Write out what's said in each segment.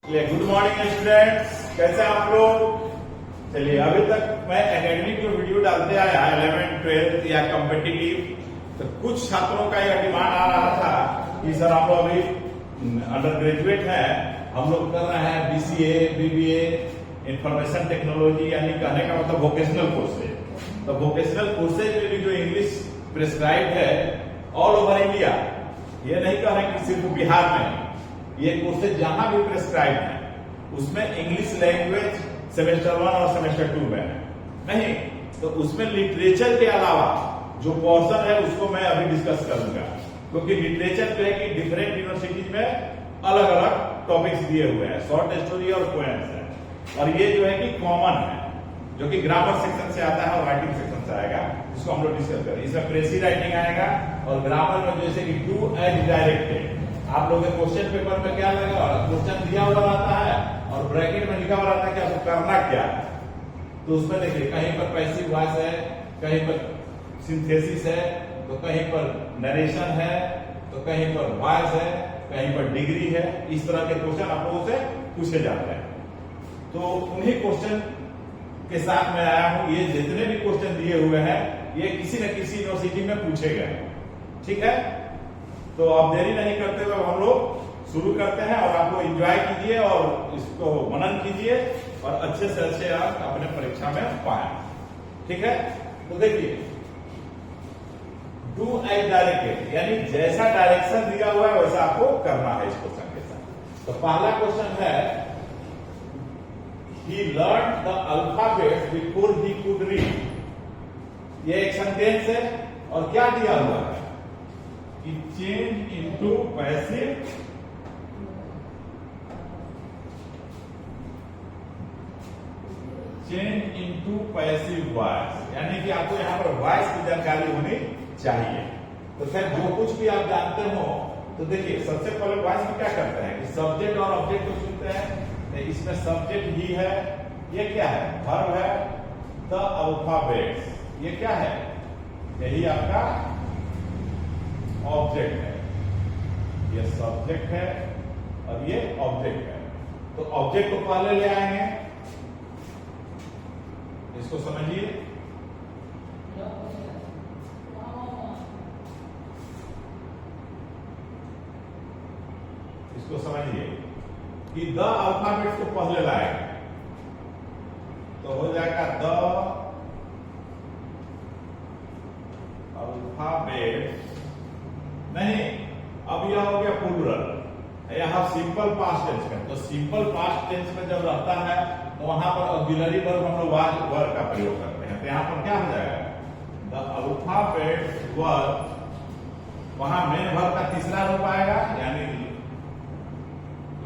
Good morning students, कैसे आप लोग। चलिए, अभी तक मैं एकेडमिक जो वीडियो डालते आया 11th 12th या कॉम्पिटिटिव, तो कुछ छात्रों का यह डिमांड आ रहा था कि सर हम लोग अभी अंडर ग्रेजुएट है, हम लोग कर रहे हैं BCA BBA इंफॉर्मेशन टेक्नोलॉजी, यानी कहने का मतलब वोकेशनल कोर्सेज। तो वोकेशनल कोर्सेज में भी जो इंग्लिश प्रिस्क्राइब है ऑल ओवर इंडिया, ये नहीं कह रहे कि सिर्फ बिहार में, ये कोर्सेज जहां भी प्रिस्क्राइब है उसमें इंग्लिश लैंग्वेज सेमेस्टर 1 और सेमेस्टर 2 में है नहीं, तो उसमें लिटरेचर के अलावा जो पोर्शन है उसको मैं अभी डिस्कस करूंगा, क्योंकि लिटरेचर जो है कि डिफरेंट यूनिवर्सिटीज में अलग अलग टॉपिक्स दिए हुए हैं, शॉर्ट स्टोरी और पोएम्स है, और ये जो है कि कॉमन है जो कि ग्रामर सेक्शन से आता है और राइटिंग सेक्शन से आएगा, जिसको हम लोग डिस्कस करें। इसमें प्रेसी राइटिंग आएगा और ग्रामर में जैसे कि डू एज डायरेक्टेड। आप लोग के क्वेश्चन पेपर में क्या लगेगा, क्वेश्चन दिया हुआ रहता है और ब्रैकेट में लिखा हुआ रहता है कि आपको करना क्या है। तो उसमें देखिए, कहीं पर पैसिव वॉइस है, कहीं पर सिंथेसिस है, तो कहीं पर नरेशन है, तो कहीं पर वॉइस है, कहीं पर डिग्री है। इस तरह के क्वेश्चन आप लोगों से पूछे जाते हैं। तो उन्हीं क्वेश्चन के साथ मैं आया हूं। ये जितने भी क्वेश्चन दिए हुए हैं ये किसी न किसी यूनिवर्सिटी में पूछे गए, ठीक है। तो अब देरी नहीं करते हुए हम लोग शुरू करते हैं, और आप लोग एंजॉय कीजिए और इसको मनन कीजिए और अच्छे से अच्छे आप अपने परीक्षा में पाए, ठीक है। तो देखिए, डू एज डायरेक्टेड, यानी जैसा डायरेक्शन दिया हुआ है वैसा आपको करना है इस क्वेश्चन के साथ। तो पहला क्वेश्चन है, he learned the alphabet before he could read। ये एक सेंटेंस है और क्या दिया हुआ है कि चेंज इनटू पैसिव वॉइस, यानी कि आपको यहाँ पर वॉइस की जानकारी होनी चाहिए। तो फिर जो कुछ भी आप जानते हो, तो देखिए सबसे पहले वॉइस में क्या करते हैं कि सब्जेक्ट और ऑब्जेक्ट को चुनते हैं। इसमें सब्जेक्ट ही है, ये क्या है, वर्ब है, द अल्फाबेट्स, ये क्या है, यही आपका ऑब्जेक्ट है, ये सब्जेक्ट है और ये ऑब्जेक्ट है। तो ऑब्जेक्ट को पहले ले आएंगे, इसको समझिए। इसको समझिए कि द अल्फाबेट को पहले लाएंगे, तो हो जाएगा द अल्फाबेट। नहीं, अब यह हो गया प्लूरल, यहां सिंपल पास्ट टेंस में। तो सिंपल पास्ट टेंस में जब रहता है तो वहां पर ऑक्सिलरी वर्ब हम लोग वाज वर्ब का प्रयोग करते हैं। तो यहां पर क्या हो जाएगा, द अल्फाबेट वर्ब, वहां मेन वर्ब का तीसरा रूप आएगा, यानी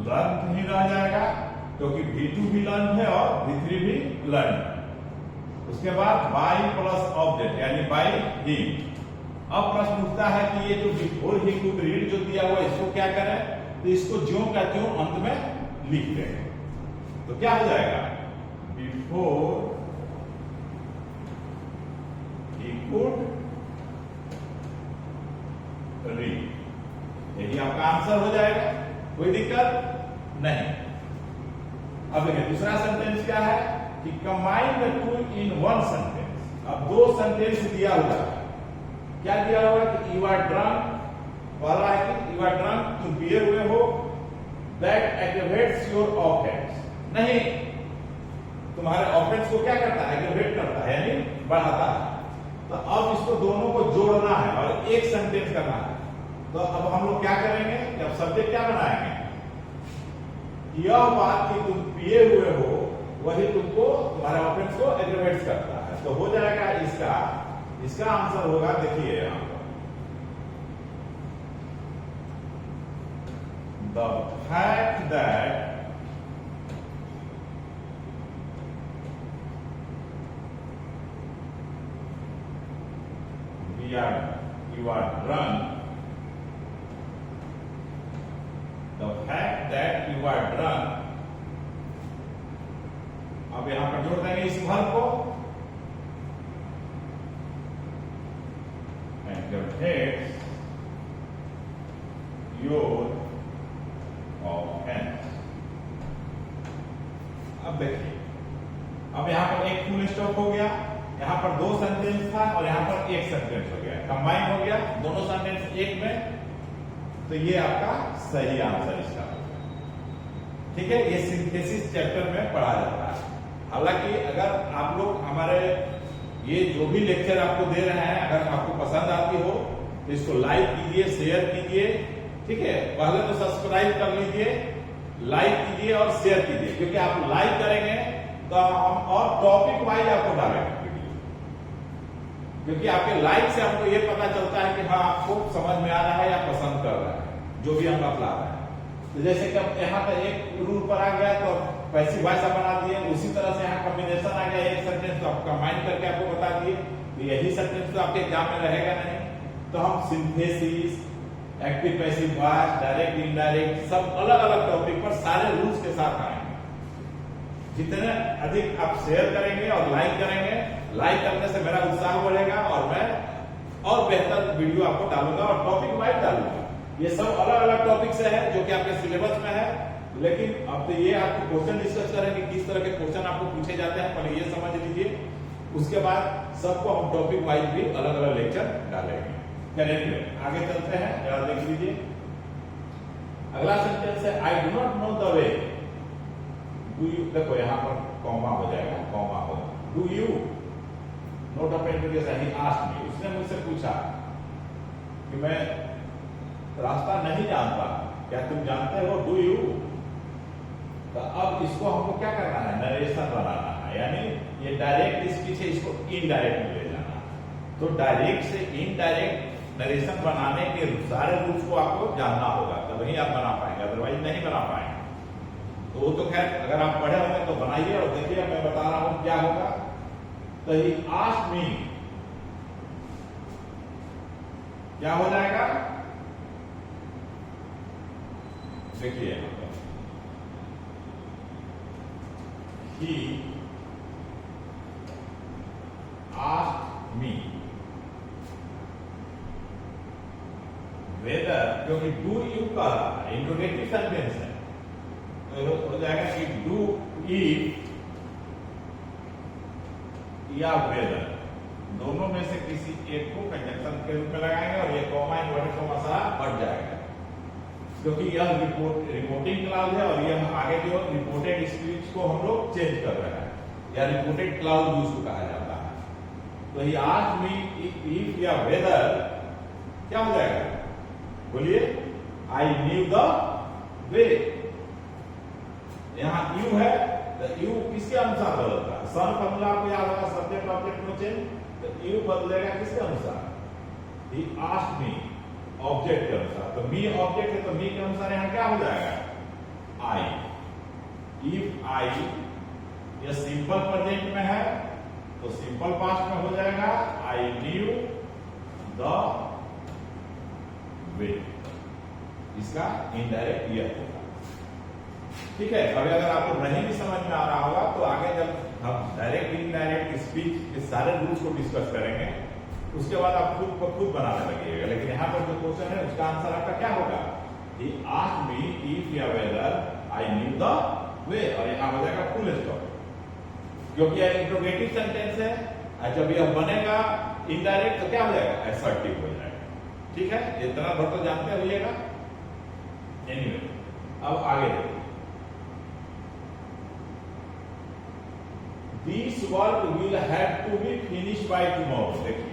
लर्न ही रह जाएगा, क्योंकि V2 भी लर्न है और V3 भी लर्न है। उसके बाद बाई प्लस ऑब्जेक्ट, यानी बाई ही। अब प्रश्न उठता है कि ये जो बिफोर ही कुड रीड जो दिया हुआ, इसको क्या करें, तो इसको ज्यों का त्यों अंत में लिख देंगे। तो क्या हो जाएगा, बिफोर ही कुड रीड, यही आपका आंसर हो जाएगा, कोई दिक्कत नहीं। अब देखिए दूसरा सेंटेंस क्या है कि combine the two in one sentence. अब दो सेंटेंस दिया हुआ है, क्या दिया हुआ है कि यू आर ड्रंक, पहला है कि यू आर ड्रंक, तुम पिए हुए हो, दैट एग्रीवेट्स योर ऑफेंस। नहीं, तुम्हारे ऑफेंस को क्या करता है, एग्रीवेट करता है, यानी बढ़ाता है। तो अब इसको दोनों को जोड़ना है और एक सेंटेंस करना है। तो अब हम लोग क्या करेंगे, जब सब्जेक्ट क्या बनाएंगे, यह बात कि तुम पिए हुए हो वही तुमको, तुम्हारे ऑफेंस को एग्रीवेट करता है। तो हो जाएगा इसका आंसर होगा, देखिए यहां पर, the fact that you are drunk, the fact that you are drunk। अब यहां पर जोड़ देंगे इस वर्ब को, aggravates your offense। अब देखिए, अब यहाँ पर एक फुल स्टॉप हो गया, यहाँ पर 2 सेंटेंस था और यहाँ पर 1 सेंटेंस हो गया, कंबाइन हो गया दोनों सेंटेंस एक में, तो ये आपका सही आंसर इसका होगा। ठीक है, ये सिंथेसिस चैप्टर में पढ़ा जाता है। हालांकि अगर आप लोग हमारे ये जो भी लेक्चर आपको दे रहे हैं, अगर आपको पसंद आती हो तो इसको लाइक कीजिए, शेयर कीजिए। ठीक है, पहले तो सब्सक्राइब कर लीजिए, लाइक कीजिए और शेयर कीजिए, क्योंकि आप लाइक करेंगे तो हम और टॉपिक वाइज आपको डालेंगे वीडियो, क्योंकि आपके लाइक से हमको ये पता चलता है कि हाँ आपको समझ में आ रहा है या पसंद कर रहा है जो भी हम बतला रहे हैं। तो जैसे कि अब यहाँ पर एक रूल पर आ गया तो पैसिव वॉइस बना दिए, उसी तरह से यहाँ कॉम्बिनेशन आ गया एक सेंटेंस, तो आप कंबाइन करके आपको बता दिए, तो यही सेंटेंस तो आपके एग्जाम में रहेगा नहीं। तो हम synthesis, active passive voice, direct indirect, सब अलग अलग टॉपिक पर सारे रूल्स के साथ आएंगे। जितने अधिक आप शेयर करेंगे और लाइक करेंगे, लाइक करने से मेरा उत्साह बढ़ेगा और मैं और बेहतर वीडियो आपको डालूंगा और टॉपिक वाइज डालूंगा। ये सब अलग अलग टॉपिक से है जो कि आपके सिलेबस में है, लेकिन अब तो ये आपको क्वेश्चन डिस्कस करेंगे, किस तरह के क्वेश्चन आपको पूछे जाते हैं पहले ये समझ लीजिए, उसके बाद सबको हम टॉपिक वाइज भी अलग अलग लेक्चर डालेंगे। करेंगे, आगे चलते हैं, जरा देख लीजिए। अगला सेंटेंस है I do not know the way. Do you, देखो यहाँ पर कॉमा हो जाएगा, कॉमा हो, do you note of interrogation, he asked me, उसने मुझसे पूछा कि मैं रास्ता नहीं जानता, क्या तुम जानते हो, डू यू। तो अब इसको हमको क्या करना है, नरेशन बनाना है, यानी ये डायरेक्ट स्पीच है, इसको इनडायरेक्ट में ले जाना है। तो डायरेक्ट से इनडायरेक्ट नरेशन बनाने के सारे रूल्स को आपको जानना होगा, तभी आप बना पाएंगे, अदरवाइज नहीं बना पाएंगे। तो वो तो खैर अगर आप पढ़े होंगे तो बनाइए और देखिए मैं बता रहा हूं क्या होगा। तो ही आस्क्ड मी, क्या हो जाएगा, देखिए यहां पर ही आस्क्ड मी, वेदर, क्योंकि डू यू का इंट्रोगेटिव सेंटेंस है, तो हो जाएगा कि डू इफ या वेदर, दोनों में से किसी एक को कंजंक्शन के रूप में लगाएंगे और ये कॉमा इन्वर्टेड कॉमा सा बढ़ जाएगा, क्योंकि यह रिपोर्टिंग क्लाउड है और यह आगे जो रिपोर्टेड स्पीच को हम लोग चेंज कर रहे हैं, या रिपोर्टेड क्लाउड यूज कहा जाता है। तो ही आस्क्ड मी इफ या वेदर, क्या हो जाएगा, बोलिए, आई न्यू द वे। यहां यू है, तो यू किसके अनुसार बदलता है, सन फॉर्मूला आपको याद होगा, सब्जेक्ट ऑब्जेक्ट नो चेंज, तो यू बदलेगा किसके अनुसार, ही आस्क्ड मी, ऑब्जेक्ट के अनुसार। तो मी ऑब्जेक्ट है, तो मी के अनुसार यहां क्या हो जाएगा, आई। इफ आई ये सिंपल प्रेजेंट में है तो सिंपल पास्ट में हो जाएगा, आई न्यू द वे, इसका इनडायरेक्ट ये होगा। ठीक है, अभी अगर आपको नहीं भी समझ में आ रहा होगा तो आगे जब हम डायरेक्ट इनडायरेक्ट स्पीच के सारे रूल्स को डिस्कस करेंगे, उसके बाद आप खुद को खुद बनाने लगेगा। लेकिन यहाँ पर जो क्वेश्चन है उसका आंसर आपका क्या होगा, ही आस्क्ड मी इफ या whether I knew the way, और यहाँ हो जाएगा फुल स्टॉप, क्योंकि यह इंट्रोगेटिव सेंटेंस है। जब यह बनेगा इनडायरेक्ट तो क्या हो जाएगा, असर्टिव हो जाएगा। ठीक है, इतना भर तो जानते होइएगा। एनीवे, अब आगे देखिए, this work will have to be finish by tomorrow. देखिए,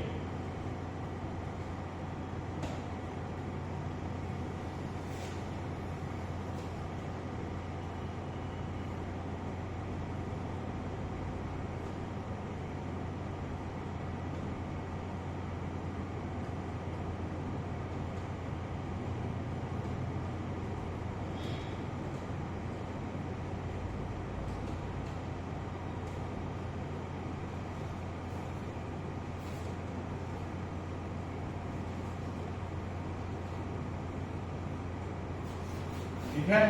ठीक है,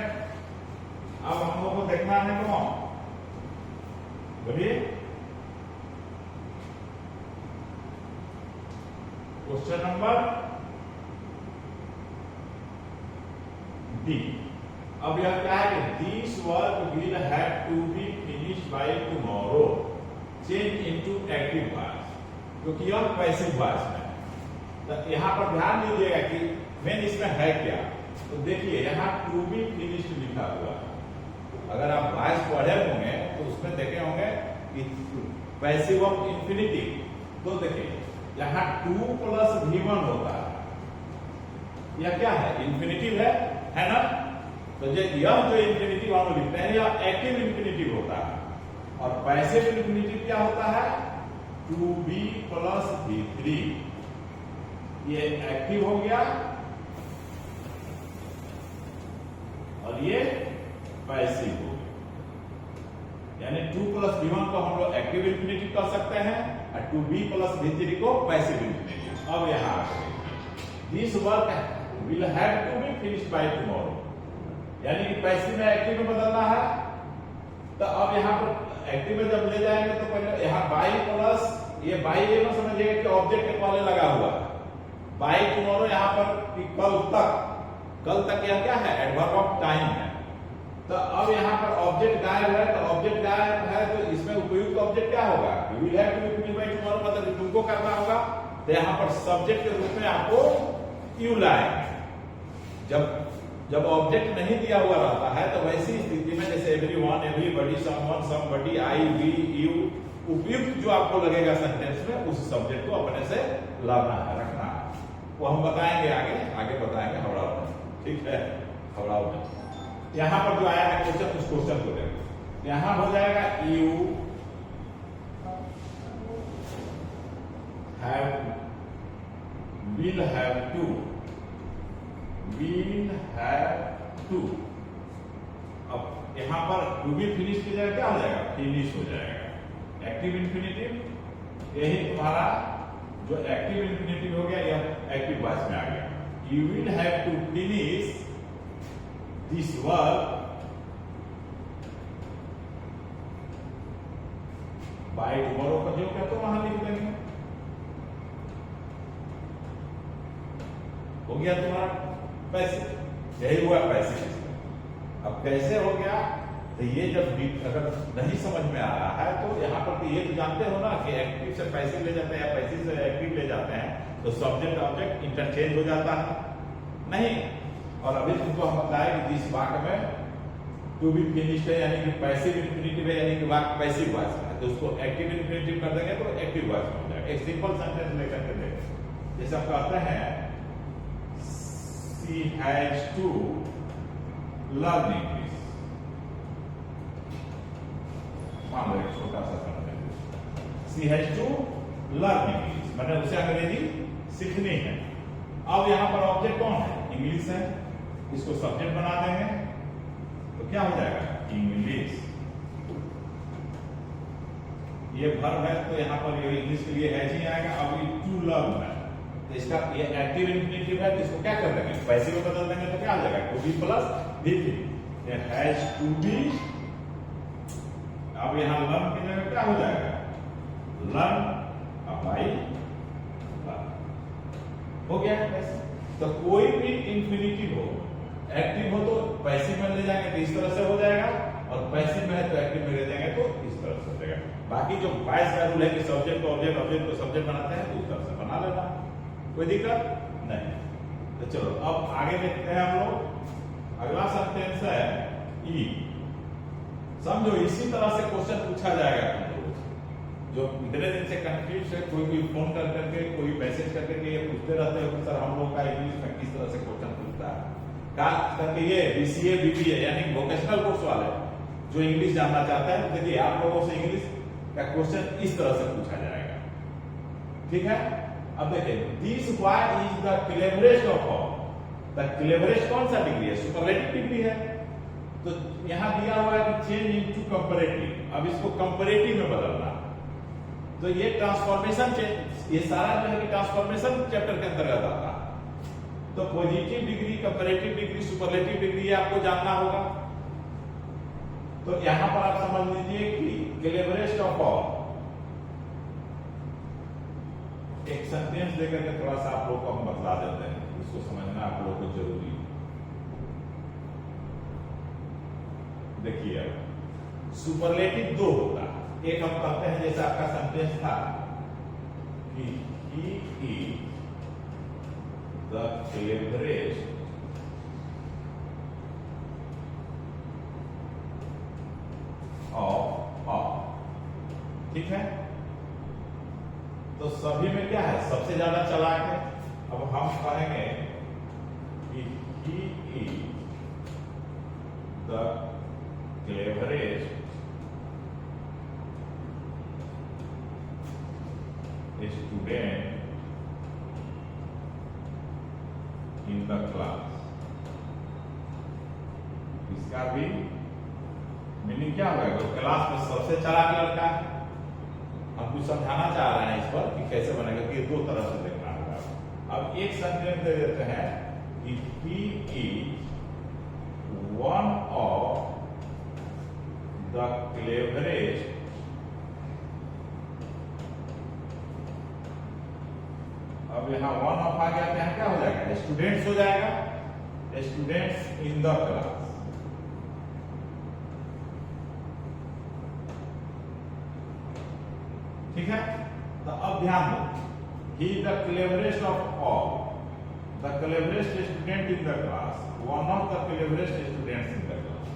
अब हम लोग को देखना है कौन, बोलिए, क्वेश्चन नंबर डी। अब यह क्या है, this work will have to be finish by tomorrow change into active voice, क्योंकि यह पैसिव वॉइस में है। तो यहाँ पर ध्यान दीजिएगा कि मेन इसमें है क्या। तो देखिए यहाँ टू बी फिनिश्ड लिखा हुआ है। अगर आप वॉइस पढ़े होंगे तो उसमें देखे होंगे कि पैसिव ऑफ इंफिनिटिव। तो देखिए यहाँ 2 प्लस V1 होता है, यह क्या है, इंफिनिटिव है ना। तो यह जो इंफिनिटिव हम लिखते हैं यह एक्टिव इंफिनिटिव होता है, और पैसिव इंफिनिटिव क्या होता है, 2b प्लस V3। ये एक्टिव हो गया और ये पैसिव हो गया, यानी 2 प्लस V1 को हम लोग एक्टिव इंफिनिटिव कर सकते हैं और 2b प्लस V3 को पैसिव इंफिनिटिव। अब यहां this work will have to be finished by tomorrow, यानी कि पैसिव में एक्टिव में बदलना है। तो अब यहाँ पर एक्टिव में जब ले जाएंगे तो पहले यहाँ बाई प्लस, ये बाई ये ना समझिएगा कि ऑब्जेक्ट के पहले लगा हुआ है, बाई टुमारो यहाँ पर कि कल तक यह क्या है, एडवर्ब ऑफ टाइम है। तो अब यहाँ पर ऑब्जेक्ट गायब है, तो ऑब्जेक्ट गायब है तो इसमें उपयुक्त ऑब्जेक्ट क्या होगा, will have to be finished by tomorrow, मतलब तुमको करना होगा। तो यहाँ पर सब्जेक्ट के रूप में आपको यू लाएंगे। जब ऑब्जेक्ट नहीं दिया हुआ रहता है तो वैसी स्थिति में जैसे everyone, everybody, someone, somebody, I, we, you, उपयुक्त जो आपको लगेगा सेंटेंस में उस सब्जेक्ट को अपने से लाना है, रखना है। वो हम बताएंगे आगे बताएंगे हावड़ा में, ठीक है। हावड़ा में यहाँ पर जो आया है क्वेश्चन, उस क्वेश्चन को देखो। यहाँ हो जाएगा you have, will have to, will have to। अब यहां पर टू बी फिनिश की जगह क्या हो जाएगा, फिनिश हो जाएगा। एक्टिव इंफिनिटिव, यही तुम्हारा जो एक्टिव इंफिनिटिव हो गया यह एक्टिव वॉइस में आ गया। You will have to finish this work by tomorrow का जो क्या तो वहां लिख देंगे, हो गया तुम्हारा पैसे, यही हुआ पैसे। अब कैसे हो गया, तो ये जब अगर नहीं समझ में आ रहा है तो यहाँ पर ये तो जानते हो ना कि एक्टिव से पैसिव ले जाते हैं या पैसिव से एक्टिव ले जाते हैं, तो सब्जेक्ट ऑब्जेक्ट इंटरचेंज हो जाता है नहीं। और अभी तुमको हम बताया कि जिस वाक्य में टू बी फिनिश्ड है यानी कि पैसिव इंफिनिटिव है, यानी कि वाक्य पैसिव वॉइस है, तो उसको एक्टिव इंफिनिटिव कर देंगे तो एक्टिव वॉइस में हो जाएगा। एक सिंपल सेंटेंस लेकर के देखो, जैसे हम कहते हैं she has to learn English। मान लो एक छोटा सा sentence, she has to learn English, मतलब उसे अंग्रेजी सीखनी है। अब यहाँ पर ऑब्जेक्ट कौन है, इंग्लिश है, इसको सब्जेक्ट बना देंगे तो क्या हो जाएगा, इंग्लिश। ये वर्ब है तो यहाँ पर ये इंग्लिश के लिए हैज ही आएगा। अब ये टू लर्न है तो इसका ये एक्टिव इंफिनिटिव है तो इसको क्या कर देंगे, पैसिव में बदल देंगे तो क्या आ जाएगा, टू बी प्लस V3। ये हैज टू बी, अब यहाँ लर्न की जगह क्या हो जाएगा, लर्न, अब बाई लर्न हो गया। तो कोई भी इंफिनिटिव हो, एक्टिव हो तो पैसिव में ले जाएंगे तो इस तरह से हो जाएगा, और पैसिव में है तो एक्टिव में ले जाएंगे तो इस तरह से हो जाएगा। बाकी जो बाइस का रूल है कि सब्जेक्ट को ऑब्जेक्ट, ऑब्जेक्ट को सब्जेक्ट बनाते हैं तो उस तरह से बना लेना, कोई दिक्कत नहीं। तो चलो अब आगे देखते हैं हम लोग। अगला सेंटेंस है ई। समझो इसी तरह से क्वेश्चन पूछा जाएगा तुम लोग, जो इतने दिन से कंफ्यूज है, कोई फोन कर करके, कोई मैसेज करके ये पूछते रहते हो कि सर हम लोग का इंग्लिश में किस तरह से क्वेश्चन पूछता है। खास करके ये BCA BBA यानी वोकेशनल कोर्स वाले जो इंग्लिश जानना चाहते हैं, देखिए आप लोगों से इंग्लिश का क्वेश्चन इस तरह से पूछा जाएगा, ठीक है। अब देखिए, this boy is the cleverest of all. The cleverest कौन सा डिग्री है, सुपरलेटिव डिग्री है। तो यहां दिया हुआ है कि चेंज इनटू कंपैरेटिव, अब इसको कंपैरेटिव में बदलना। तो ये ट्रांसफॉर्मेशन, ये सारा जो है कि ट्रांसफॉर्मेशन चैप्टर के अंतर्गत आता है। तो positive degree, comparative degree, superlative degree आपको जानना होगा। तो यहां पर आप समझ लीजिए कि क्लेवरेस्ट ऑफ ऑल, एक सेंटेंस लेकर के थोड़ा सा आप लोग को हम बतला देते हैं, इसको समझना आप लोग को जरूरी है। देखिए सुपरलेटिव दो होता है। एक हम कहते हैं जैसे आपका सेंटेंस था कि he is the cleverest of all, ठीक है। तो सभी में क्या है, सबसे ज्यादा चालाक है। अब हम कहेंगे कि he is the cleverest student in the class। इसका भी मीनिंग क्या होगा, तो क्लास में सबसे चालाक लड़का है। हम कुछ समझाना चाह रहे हैं इस पर कि कैसे बनेगा, कि दो तरह से देखना होगा। अब एक सेंटेंस दे देते हैं कि he is one of the cleverest अब यहाँ वन ऑफ आ गया तो यहाँ क्या हो जाएगा, स्टूडेंट्स हो जाएगा, स्टूडेंट्स इन द क्लास। ठीक है। तो अब ध्यान दो, he the cleverest of all, the cleverest student in the class, one of the cleverest students in the class.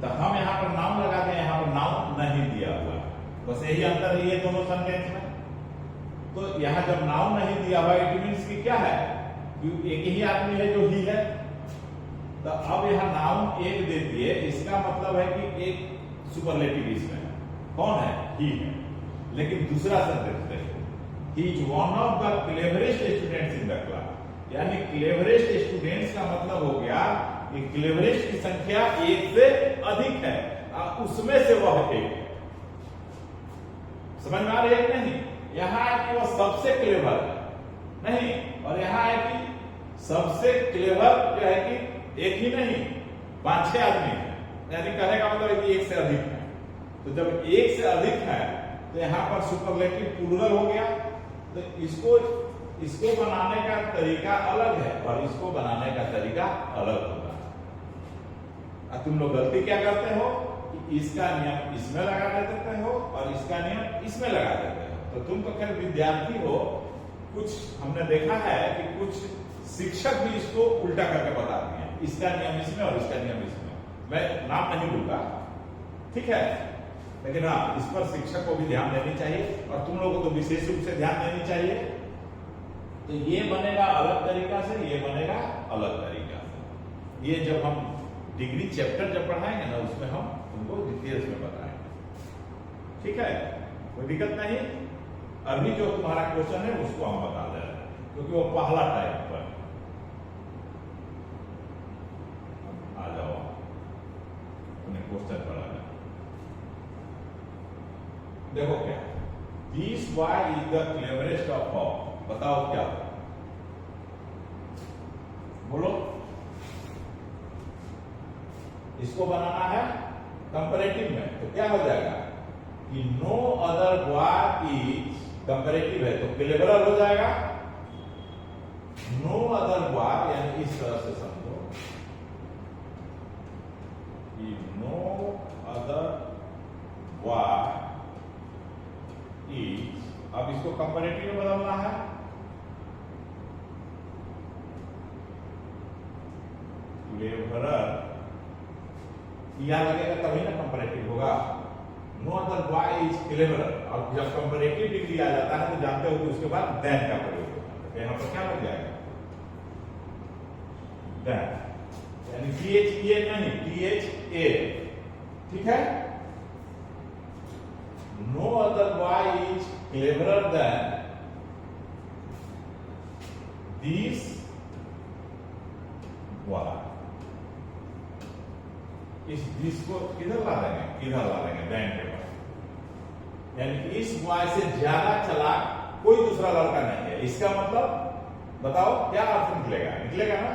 तो हम यहाँ पर नाउन लगा दें, यहाँ पर नाउन नहीं दिया हुआ, बस यही अंतर है ये दोनों सेंटेंस में। तो यहाँ जब नाउन नहीं दिया हुआ, इट मीन्स कि क्या है, एक ही आदमी है जो ही है। तो अब यहाँ नाउन एक दे दिए, इसका मतलब है कि एक सुपरलेटिव इसमें कौन है, ही है। लेकिन दूसरा सेंटेंस देखो, he is one of the cleverest students in the class, यानी क्लेवरेस्ट स्टूडेंट्स का मतलब हो गया कि क्लेवरेस्ट की संख्या एक से अधिक है, उसमें से वह एक है। समझ में आ रही है कि नहीं? यहाँ है कि वह सबसे क्लेवर नहीं, और यहाँ है कि सबसे क्लेवर जो है कि एक ही नहीं, 5-6 आदमी है, यानी कहने का मतलब है कि एक से अधिक है। तो जब एक से अधिक है तो यहाँ पर सुपरलेटिव प्लूरल हो गया। तो इसको बनाने का तरीका अलग है और इसको बनाने का तरीका अलग होगा। अब तुम लोग गलती क्या करते हो कि इसका नियम इसमें लगा देते हो और इसका नियम इसमें लगा देते हो। तो तुम तो खैर विद्यार्थी हो, कुछ हमने देखा है कि कुछ शिक्षक भी इसको उल्टा करके बताते हैं, इसका नियम इसमें और इसका नियम इसमें। मैं नाम नहीं लूंगा, ठीक है, लेकिन हाँ, इस पर शिक्षक को भी ध्यान देनी चाहिए और तुम लोगों को तो विशेष रूप से ध्यान देनी चाहिए। तो ये बनेगा अलग तरीका से, ये बनेगा अलग तरीका से। ये जब हम डिग्री चैप्टर जब पढ़ाएंगे ना, उसमें हम तुमको डिटेल्स में बताएंगे, ठीक है, कोई दिक्कत नहीं। अभी जो तुम्हारा क्वेश्चन है उसको हम बता दे रहे हैं, क्योंकि वो पहला टाइप पर। आ जाओ अपने क्वेश्चन पर आ जाओ। देखो क्या, this boy is the cleverest of all, बताओ क्या, बोलो। इसको बनाना है कंपैरेटिव में, तो क्या हो जाएगा कि no other boy is, comparative है तो क्लेवरर हो जाएगा। नो अदर बॉय, यानी इस तरह से समझो कि नो अदर बॉय इज, अब इसको कंपैरेटिव में बदलना है, क्लेवरर यहां लगेगा तभी ना कंपैरेटिव होगा। No other boy is cleverer, और जब कंपैरेटिव डिग्री आ जाता है तो जानते हो कि उसके बाद देन का प्रयोग होता है। यहां पर क्या लग जाएगा, देन, यानी THE नहीं, THA, ठीक है। No other boy is cleverer than this boy. इस दिस को किधर ला देंगे, इधर ला देंगे, देन के बाद, यानी इस बॉय से ज्यादा चालाक कोई दूसरा लड़का नहीं है। इसका मतलब बताओ क्या अर्थ निकलेगा, निकलेगा ना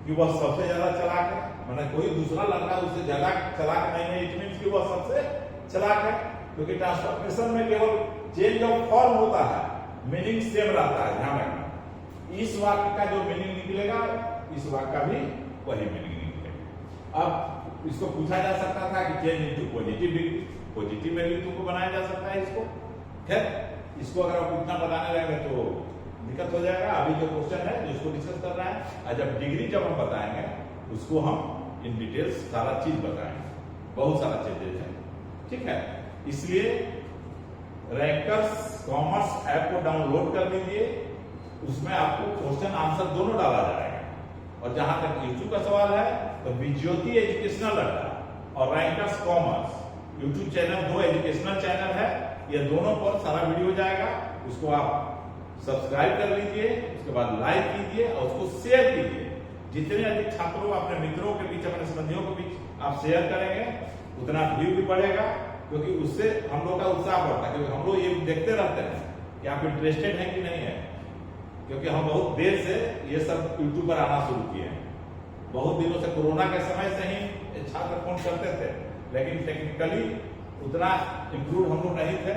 कि वह सबसे ज्यादा चालाक है, माने कोई दूसरा लड़का उससे ज्यादा चालाक नहीं है, इट मींस कि वह सबसे चालाक है। क्योंकि ट्रांसफॉर्मेशन में केवल चेंज ऑफ फॉर्म होता है, मीनिंग सेम रहता है, ध्यान रखना। इस वाक्य का जो मीनिंग निकलेगा, इस वाक्य का भी वही मीनिंग निकलेगा। अब इसको पूछा जा सकता था कि change into positive degree, positive में भी तुमको बनाया जा सकता है इसको। खैर इसको अगर आप उतना बताने लगे तो दिक्कत हो जाएगा। अभी जो क्वेश्चन है जिसको डिस्कस कर रहा है, और जब डिग्री जब हम बताएंगे उसको हम इन डिटेल्स सारा चीज बताएंगे, बहुत सारा चीजें हैं, ठीक है। इसलिए रैंकर्स कॉमर्स ऐप को डाउनलोड कर लीजिए, उसमें आपको क्वेश्चन आंसर दोनों डाला जाएगा। और जहां तक यूट्यूब का सवाल है तो विज्योति एजुकेशनल अड्डा और रैंकर्स कॉमर्स यूट्यूब चैनल, दो एजुकेशनल चैनल है, ये दोनों पर सारा वीडियो जाएगा। उसको आप सब्सक्राइब कर लीजिए, उसके बाद लाइक कीजिए और उसको शेयर कीजिए। जितने अधिक छात्रों, अपने मित्रों के बीच, अपने संबंधियों के बीच आप शेयर करेंगे उतना व्यू भी बढ़ेगा, क्योंकि उससे हम लोग का उत्साह बढ़ता है। क्योंकि हम लोग ये देखते रहते हैं कि आप इंटरेस्टेड हैं कि नहीं है, क्योंकि हम बहुत देर से ये सब यूट्यूब पर आना शुरू किए हैं। बहुत दिनों से, कोरोना के समय से ही छात्र फोन करते थे, लेकिन टेक्निकली उतना इम्प्रूव हम लोग नहीं थे,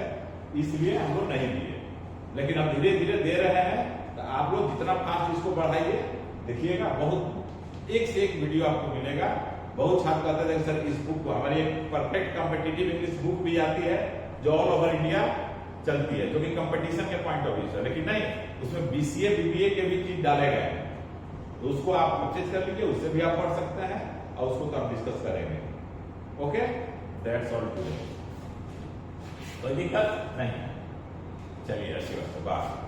इसलिए हम लोग नहीं दिए। लेकिन अब धीरे धीरे दे रहे हैं, तो आप लोग जितना फास्ट इसको बढ़ाइए, देखिएगा बहुत एक से एक वीडियो आपको मिलेगा। बहुत छात्र कहते थे सर इस बुक को, हमारी एक परफेक्ट कॉम्पिटिटिव इंग्लिश बुक भी आती है जो ऑल ओवर इंडिया चलती है, जो कि कंपटीशन के पॉइंट ऑफ व्यू से, लेकिन नहीं, उसमें BCA BBA के भी चीज डाले गए हैं, तो उसको आप परचेज कर लीजिए, उससे भी आप पढ़ सकते हैं और उसको तो हम डिस्कस करेंगे। Okay, that's all today. कोई दिक्कत नहीं, चलिए अच्छी बात है, बाय।